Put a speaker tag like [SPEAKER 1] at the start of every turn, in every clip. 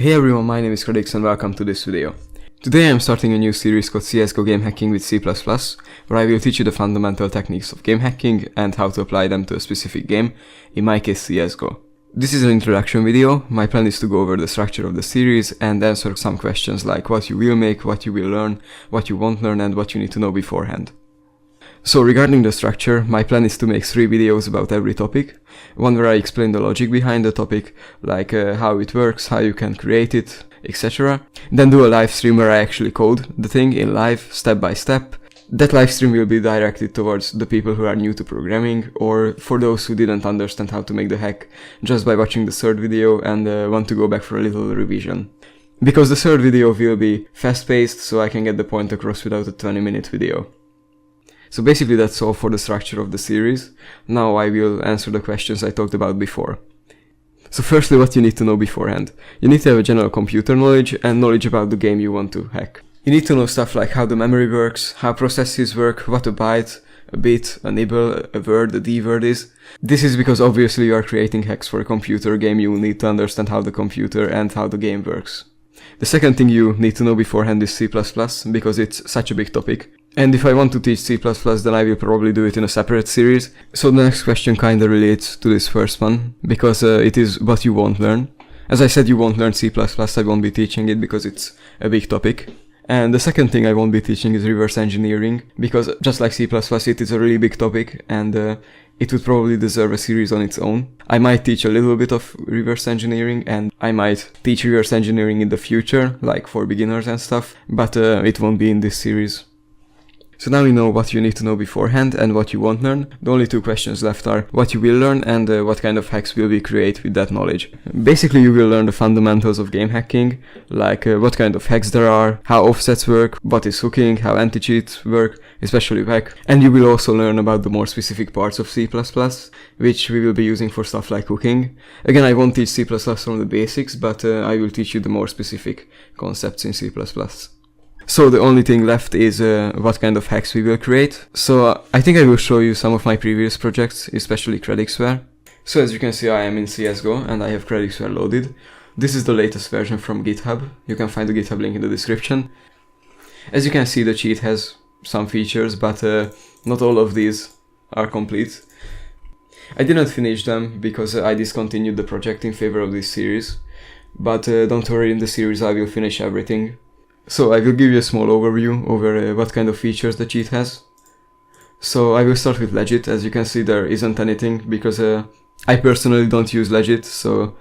[SPEAKER 1] Hey everyone, my name is Credix and welcome to this video. Today I am starting a new series called CSGO Game Hacking with C++, where I will teach you the fundamental techniques of game hacking and how to apply them to a specific game, in my case CSGO. This is an introduction video. My plan is to go over the structure of the series and answer some questions like what you will make, what you will learn, what you won't learn and what you need to know beforehand. So regarding the structure, my plan is to make 3 videos about every topic. One where I explain the logic behind the topic, like how it works, how you can create it, etc. Then do a live stream where I actually code the thing in live, step by step. That live stream will be directed towards the people who are new to programming, or for those who didn't understand how to make the hack just by watching the third video and want to go back for a little revision. Because the third video will be fast-paced, so I can get the point across without a 20-minute video. So basically that's all for the structure of the series. Now I will answer the questions I talked about before. So firstly, what you need to know beforehand. You need to have a general computer knowledge and knowledge about the game you want to hack. You need to know stuff like how the memory works, how processes work, what a byte, a bit, a nibble, a word, a d-word is. This is because obviously you are creating hacks for a computer game, you will need to understand how the computer and how the game works. The second thing you need to know beforehand is C++, because it's such a big topic. And if I want to teach C++, then I will probably do it in a separate series. So the next question kinda relates to this first one, because it is what you won't learn. As I said, you won't learn C++, I won't be teaching it because it's a big topic. And the second thing I won't be teaching is reverse engineering, because just like C++, it is a really big topic and it would probably deserve a series on its own. I might teach a little bit of reverse engineering and I might teach reverse engineering in the future, like for beginners and stuff, but it won't be in this series. So now you know what you need to know beforehand and what you won't learn. The only 2 questions left are what you will learn and what kind of hacks will we create with that knowledge. Basically you will learn the fundamentals of game hacking, like what kind of hacks there are, how offsets work, what is hooking, how anti-cheats work, especially hack. And you will also learn about the more specific parts of C++, which we will be using for stuff like hooking. Again, I won't teach C++ from the basics, but I will teach you the more specific concepts in C++. So the only thing left is what kind of hacks we will create. So I think I will show you some of my previous projects, especially Credixware. So as you can see, I am in CSGO and I have Credixware loaded. This is the latest version from GitHub. You can find the GitHub link in the description. As you can see, the cheat has some features, but not all of these are complete. I didn't finish them because I discontinued the project in favor of this series. But don't worry, in the series I will finish everything. So I will give you a small overview over what kind of features the cheat has. So I will start with Legit. As you can see, there isn't anything because I personally don't use Legit, so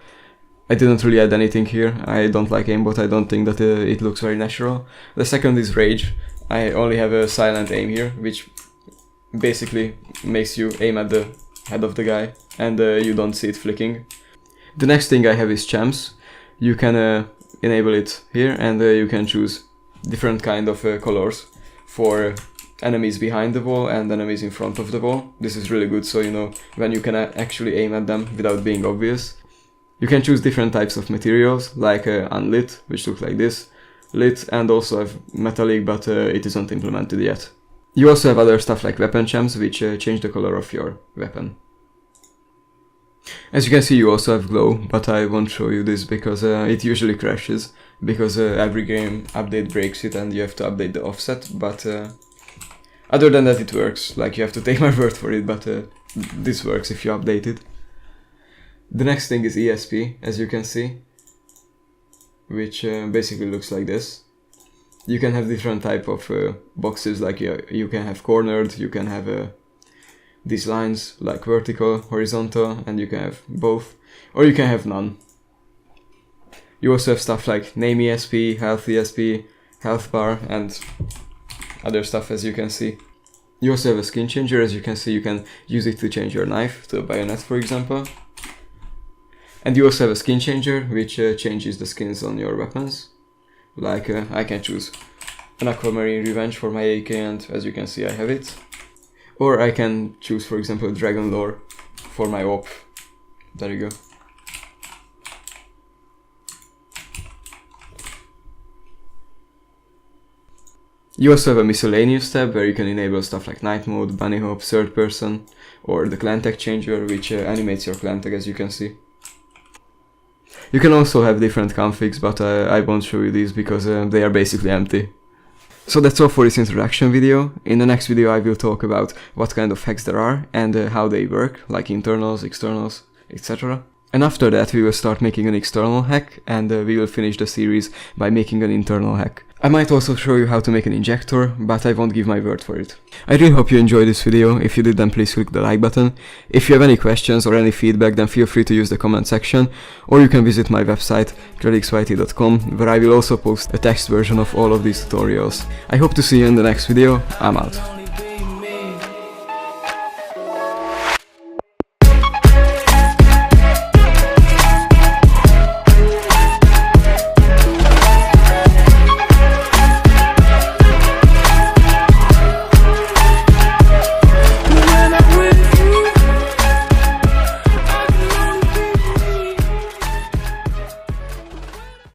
[SPEAKER 1] I didn't really add anything here. I don't like aimbot, I don't think that it looks very natural. The second is Rage. I only have a silent aim here, which basically makes you aim at the head of the guy and you don't see it flicking. The next thing I have is Champs. You can enable it here and you can choose different kind of colors for enemies behind the wall and enemies in front of the wall. This is really good, so you know when you can actually aim at them without being obvious. You can choose different types of materials like unlit, which looks like this, lit, and also have metallic, but it isn't implemented yet. You also have other stuff like weapon champs, which change the color of your weapon. As you can see, you also have glow, but I won't show you this because it usually crashes, because every game update breaks it and you have to update the offset, but other than that it works. Like, you have to take my word for it, but this works if you update it. The next thing is ESP, as you can see, which basically looks like this. You can have different type of boxes, like you can have cornered, you can have these lines like vertical, horizontal, and you can have both, or you can have none. You also have stuff like name ESP, health bar, and other stuff, as you can see. You also have a skin changer. As you can see, you can use it to change your knife to a bayonet, for example. And you also have a skin changer, which changes the skins on your weapons. Like I can choose an Aquamarine Revenge for my AK, and as you can see, I have it. Or I can choose, for example, Dragon Lore for my op. There you go. You also have a miscellaneous tab where you can enable stuff like night mode, bunny hop, third person, or the clan tag changer, which animates your clan tag, as you can see. You can also have different configs, but I won't show you these because they are basically empty. So that's all for this introduction video. In the next video I will talk about what kind of hacks there are and how they work, like internals, externals, etc. And after that we will start making an external hack, and we will finish the series by making an internal hack. I might also show you how to make an injector, but I won't give my word for it. I really hope you enjoyed this video. If you did, then please click the like button. If you have any questions or any feedback, then feel free to use the comment section, or you can visit my website gradxyt.com, where I will also post a text version of all of these tutorials. I hope to see you in the next video. I'm out.